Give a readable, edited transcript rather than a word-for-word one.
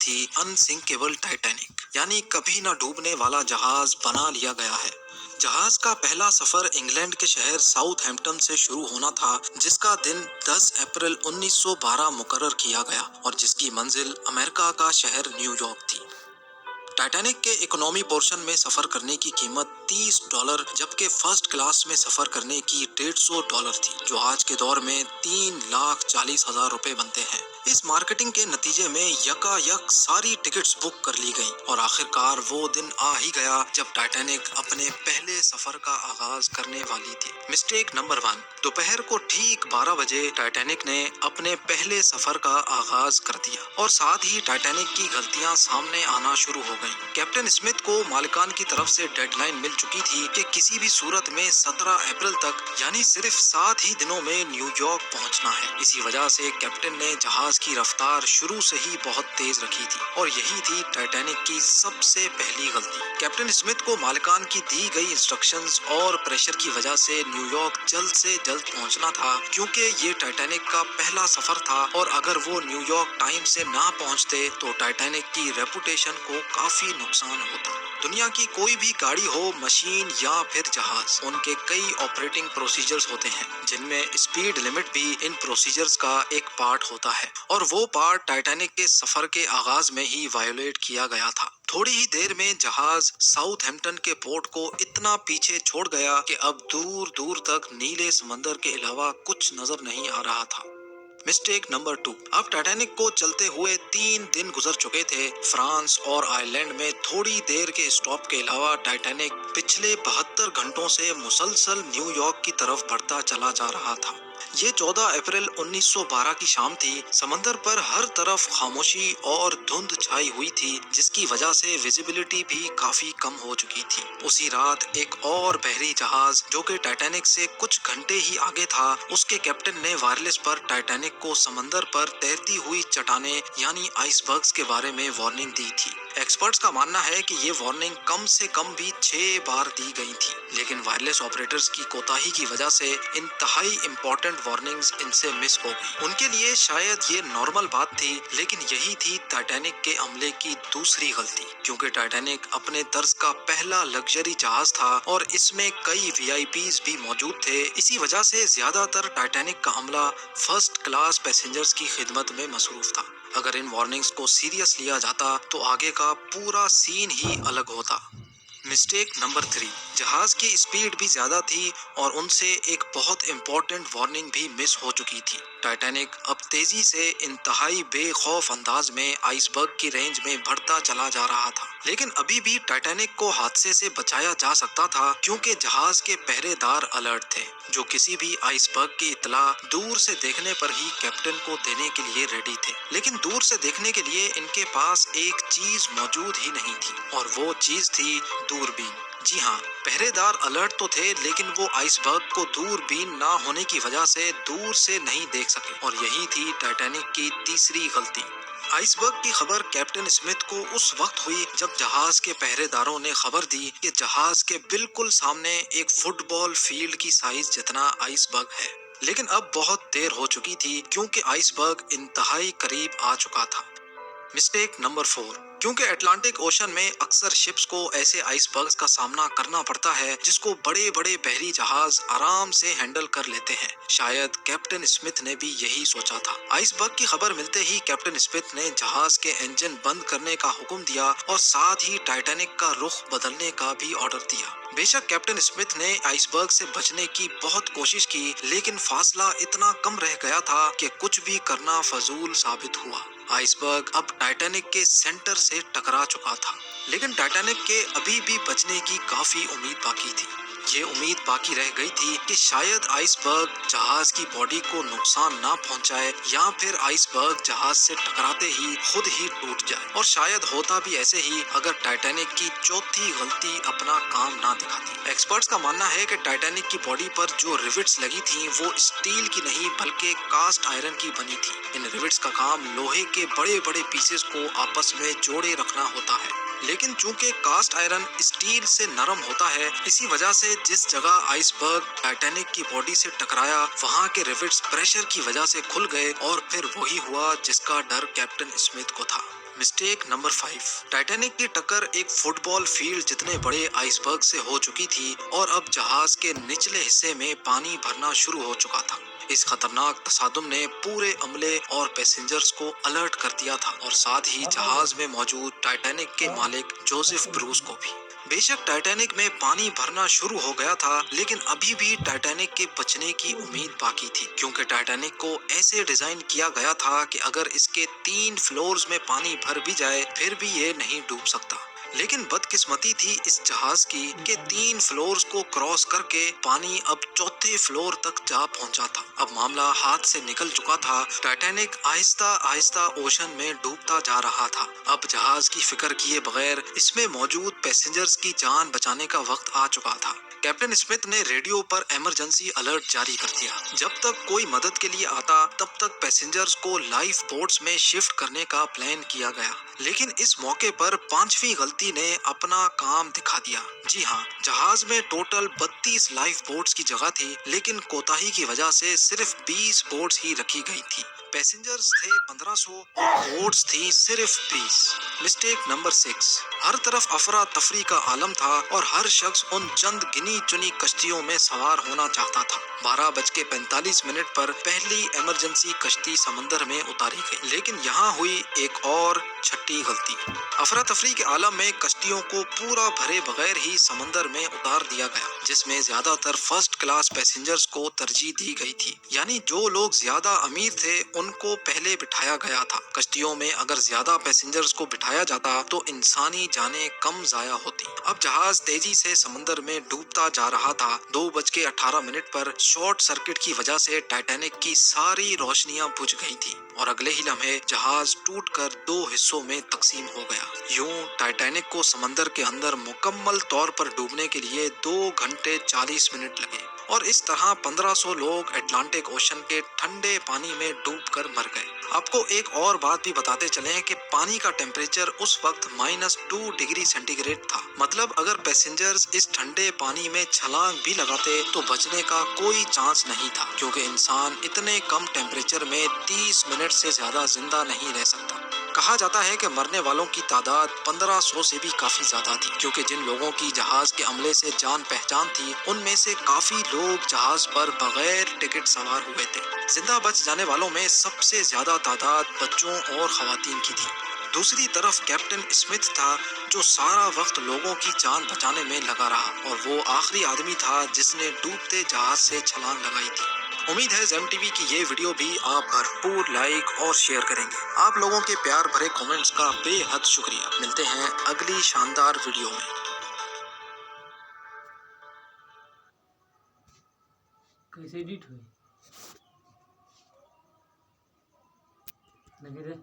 थी unsinkable Titanic, यानी कभी न डूबने वाला जहाज बना लिया गया है। जहाज का पहला सफर इंग्लैंड के शहर साउथहैम्पटन से शुरू होना था, जिसका दिन 10 अप्रैल 1912 मुकर्रर किया गया और जिसकी मंजिल अमेरिका का शहर न्यूयॉर्क थी। टाइटैनिक के इकोनॉमी पोर्शन में सफर करने की कीमत $30, जबकि फर्स्ट क्लास में सफर करने की $150 थी, जो आज के दौर में 3,40,000 रुपए बनते हैं। इस मार्केटिंग के नतीजे में यकायक सारी टिकट्स बुक कर ली गईं और आखिरकार वो दिन आ ही गया जब टाइटैनिक अपने पहले सफर का आगाज करने वाली थी। Mistake number 1। दोपहर को ठीक 12 बजे टाइटैनिक ने अपने पहले सफर का आगाज कर दिया और साथ ही टाइटैनिक की गलतियां सामने आना शुरू हो गईं। कैप्टन स्मिथ को मालिकान की तरफ से डेडलाइन मिल चुकी थी कि किसी भी सूरत में 17 अप्रैल तक, यानी सिर्फ 7 ही दिनों में न्यूयॉर्क पहुंचना है। इसी वजह से कैप्टन ने जहाज की रफ्तार शुरू से ही बहुत तेज रखी थी और यही थी टाइटैनिक की सबसे पहली गलती। कैप्टन स्मिथ को मालिकान की दी गई इंस्ट्रक्शंस और प्रेशर की वजह से न्यूयॉर्क जल्द से जल्द पहुंचना था, क्योंकि ये टाइटैनिक का पहला सफर था और अगर वो न्यूयॉर्क टाइम से ना पहुंचते तो टाइटैनिक की रेपुटेशन को काफी नुकसान होता। दुनिया की कोई भी गाड़ी हो, मशीन या फिर जहाज, उनके कई ऑपरेटिंग प्रोसीजर्स होते हैं, जिनमें स्पीड लिमिट भी इन प्रोसीजर्स का एक पार्ट होता है और वो पार्ट टाइटैनिक के सफर के आगाज में ही वायोलेट किया गया था। थोड़ी ही देर में जहाज साउथहैम्पटन के पोर्ट को इतना पीछे छोड़ गया कि अब दूर दूर तक नीले समंदर के अलावा कुछ नजर नहीं आ रहा था। Mistake number 2। अब टाइटैनिक को चलते हुए 3 दिन गुजर चुके थे। फ्रांस और आयरलैंड में थोड़ी देर के स्टॉप के अलावा टाइटैनिक पिछले 72 घंटों से मुसलसल न्यूयॉर्क की तरफ बढ़ता चला जा रहा था। ये 14 अप्रैल 1912 की शाम थी। समंदर पर हर तरफ खामोशी और धुंध छाई हुई थी, जिसकी वजह से विजिबिलिटी भी काफी कम हो चुकी थी। उसी रात एक और बहरी जहाज जो कि टाइटैनिक से कुछ घंटे ही आगे था, उसके कैप्टन ने वायरलेस पर टाइटैनिक को समंदर पर तैरती हुई चट्टानें यानी आइसबर्ग्स के बारे में वार्निंग दी थी। एक्सपर्ट्स का मानना है कि ये वार्निंग कम से कम भी 6 बार दी गई थी, लेकिन वायरलेस ऑपरेटर्स की कोताही की वजह से इंतहाई इंपॉर्टेंट वार्निंग्स इनसे मिस हो गई। उनके लिए शायद ये नॉर्मल बात थी, लेकिन यही थी टाइटैनिक के अमले की दूसरी गलती, क्योंकि टाइटैनिक अपने तर्ज का पहला लग्जरी जहाज था और इसमें कई वीआईपीज भी मौजूद थे। इसी वजह से ज्यादातर टाइटैनिक का अमला फर्स्ट क्लास पैसेंजर्स की खिदमत में मसरूफ था। अगर इन वार्निंग्स को सीरियस लिया जाता तो आगे का पूरा सीन ही अलग होता। Mistake number 3। जहाज की स्पीड भी ज्यादा थी और उनसे एक बहुत इंपॉर्टेंट वार्निंग भी मिस हो चुकी थी। टाइटैनिक अब तेजी से इंतहाई बेखौफ अंदाज में आइसबर्ग की रेंज में बढ़ता चला जा रहा था, लेकिन अभी भी टाइटैनिक को हादसे से बचाया जा सकता था, क्योंकि जहाज के पहरेदार अलर्ट थे, जो किसी भी आइसबर्ग की इत्तला दूर से देखने पर ही कैप्टन को देने के लिए रेडी थे। लेकिन दूर से देखने के लिए इनके पास एक चीज मौजूद ही नहीं थी और वो चीज थी दूरबीन। जी हाँ, पहरेदार अलर्ट तो थे, लेकिन वो आइसबर्ग को दूरबीन ना होने की वजह से दूर से नहीं देख सके और यही थी टाइटैनिक की तीसरी गलती। आइसबर्ग की खबर कैप्टन स्मिथ को उस वक्त हुई जब जहाज के पहरेदारों ने खबर दी कि जहाज के बिल्कुल सामने एक फुटबॉल फील्ड की साइज जितना आइसबर्ग है। लेकिन अब बहुत देर हो चुकी थी, क्योंकि आइसबर्ग इंतहाई करीब आ चुका था। Mistake number 4। क्योंकि अटलांटिक ओशन में अक्सर शिप्स को ऐसे आइसबर्ग्स का सामना करना पड़ता है जिसको बड़े बड़े बहरी जहाज आराम से हैंडल कर लेते हैं। शायद कैप्टन स्मिथ ने भी यही सोचा था। आइसबर्ग की खबर मिलते ही कैप्टन स्मिथ ने जहाज के इंजन बंद करने का हुक्म दिया और साथ ही टाइटैनिक का रुख बदलने का भी ऑर्डर दिया। बेशक कैप्टन स्मिथ ने आइसबर्ग से बचने की बहुत कोशिश की, लेकिन फासला इतना कम रह गया था कि कुछ भी करना फजूल साबित हुआ। आइसबर्ग अब टाइटैनिक के सेंटर से टकरा चुका था, लेकिन टाइटैनिक के अभी भी बचने की काफी उम्मीद बाकी थी। ये उम्मीद बाकी रह गई थी कि शायद आइसबर्ग जहाज की बॉडी को नुकसान ना पहुंचाए या फिर आइसबर्ग जहाज से टकराते ही खुद ही टूट जाए, और शायद होता भी ऐसे ही अगर टाइटैनिक की चौथी गलती अपना काम ना दिखाती। एक्सपर्ट्स का मानना है कि टाइटैनिक की बॉडी पर जो रिविट्स लगी थी वो स्टील की नहीं बल्कि कास्ट आयरन की बनी थी। इन रिविट्स का काम लोहे के बड़े बड़े पीसेस को आपस में जोड़े रखना होता है, लेकिन चूंकि कास्ट आयरन स्टील से नरम होता है, इसी वजह से जिस जगह आइसबर्ग टाइटैनिक की बॉडी से टकराया वहां के रिविट्स प्रेशर की वजह से खुल गए और फिर वही हुआ जिसका डर कैप्टन स्मिथ को था। مسٹیک نمبر 5، ٹائٹینک کی ٹکر ایک فٹ بال فیلڈ جتنے بڑے آئس برگ سے ہو چکی تھی اور اب جہاز کے نچلے حصے میں پانی بھرنا شروع ہو چکا تھا۔ اس خطرناک تصادم نے پورے عملے اور پیسنجرز کو الرٹ کر دیا تھا اور ساتھ ہی جہاز میں موجود ٹائٹینک کے مالک جوزف بروس کو بھی۔ بے شک ٹائٹینک میں پانی بھرنا شروع ہو گیا تھا، لیکن ابھی بھی ٹائٹینک کے بچنے کی امید باقی تھی، کیونکہ ٹائٹینک کو ایسے ڈیزائن کیا گیا تھا کہ اگر اس کے 3 فلورز میں پانی بھر بھی جائے پھر بھی یہ نہیں ڈوب سکتا۔ لیکن بدقسمتی تھی اس جہاز کی کہ 3 فلورز کو کراس کر کے پانی اب 4تھے فلور تک جا پہنچا تھا۔ اب معاملہ ہاتھ سے نکل چکا تھا۔ ٹائٹینک آہستہ آہستہ اوشن میں ڈوبتا جا رہا تھا۔ اب جہاز کی فکر کیے بغیر اس میں موجود پیسنجرز کی جان بچانے کا وقت آ چکا تھا۔ کیپٹن اسمتھ نے ریڈیو پر ایمرجنسی الرٹ جاری کر دیا۔ جب تک کوئی مدد کے لیے آتا تب تک پیسنجرز کو لائف بوٹس میں شفٹ کرنے کا پلان کیا گیا، لیکن اس موقع پر 5ویں غلطی نے اپنا کام دکھا دیا۔ جی ہاں، جہاز میں ٹوٹل 32 لائف بوٹس کی جگہ تھی، لیکن کوتاہی کی وجہ سے صرف 20 بوٹس ہی رکھی گئی تھی۔ پیسنجرز تھے 1500 اور بوٹس تھی صرف 20۔ مسٹیک نمبر 6، ہر طرف افراتفری کا عالم تھا اور ہر شخص ان چند گنی چنی کشتیوں میں سوار ہونا چاہتا تھا۔ 12:45 پر پہلی ایمرجنسی کشتی سمندر میں اتاری گئی، لیکن یہاں ہوئی ایک اور چھٹی غلطی۔ افراتفری کے عالم میں کشتیوں کو پورا بھرے بغیر ہی سمندر میں اتار دیا گیا، جس میں زیادہ تر فرسٹ کلاس پیسنجرز کو ترجیح دی گئی تھی، یعنی جو لوگ زیادہ امیر تھے ان کو پہلے بٹھایا گیا تھا۔ کشتیوں میں اگر زیادہ پیسنجرز کو بٹھایا جاتا تو انسانی جانیں کم ضائع ہوتی۔ اب جہاز تیزی سے سمندر میں ڈوبتا جا رہا تھا۔ 2:18 پر شارٹ سرکٹ کی وجہ سے ٹائٹینک کی ساری روشنیاں بجھ گئی تھی اور اگلے ہی لمحے جہاز ٹوٹ کر 2 حصوں میں تقسیم ہو گیا۔ یوں ٹائٹینک کو سمندر کے اندر مکمل طور پر ڈوبنے کے لیے 2 گھنٹے 40 منٹ لگے اور اس طرح 1500 لوگ اٹلانٹک اوشن کے ٹھنڈے پانی میں ڈوب کر مر گئے۔ آپ کو ایک اور بات بھی بتاتے چلیں کہ پانی کا ٹیمپریچر اس وقت -2 ڈگری سینٹی گریڈ تھا، مطلب اگر پیسنجرز اس ٹھنڈے پانی میں چھلانگ بھی لگاتے تو بچنے کا کوئی چانس نہیں تھا، کیونکہ انسان اتنے کم ٹیمپریچر میں 30 منٹ سے زیادہ زندہ نہیں رہ سکتا۔ کہا جاتا ہے کہ مرنے والوں کی تعداد 1500 سے بھی کافی زیادہ تھی، کیونکہ جن لوگوں کی جہاز کے عملے سے جان پہچان تھی ان میں سے کافی لوگ جہاز پر بغیر ٹکٹ سوار ہوئے تھے۔ زندہ بچ جانے والوں میں سب سے زیادہ تعداد بچوں اور خواتین کی تھی۔ دوسری طرف کیپٹن اسمتھ تھا جو سارا وقت لوگوں کی جان بچانے میں لگا رہا، اور وہ آخری آدمی تھا جس نے ڈوبتے جہاز سے چھلانگ لگائی تھی۔ امید ہے زیم ٹی وی کی یہ ویڈیو بھی آپ بھرپور لائک اور شیئر کریں گے۔ آپ لوگوں کے پیار بھرے کومنٹس کا بے حد شکریہ۔ ملتے ہیں اگلی شاندار ویڈیو میں۔ کیسے ایڈٹ ہوئی لگے دے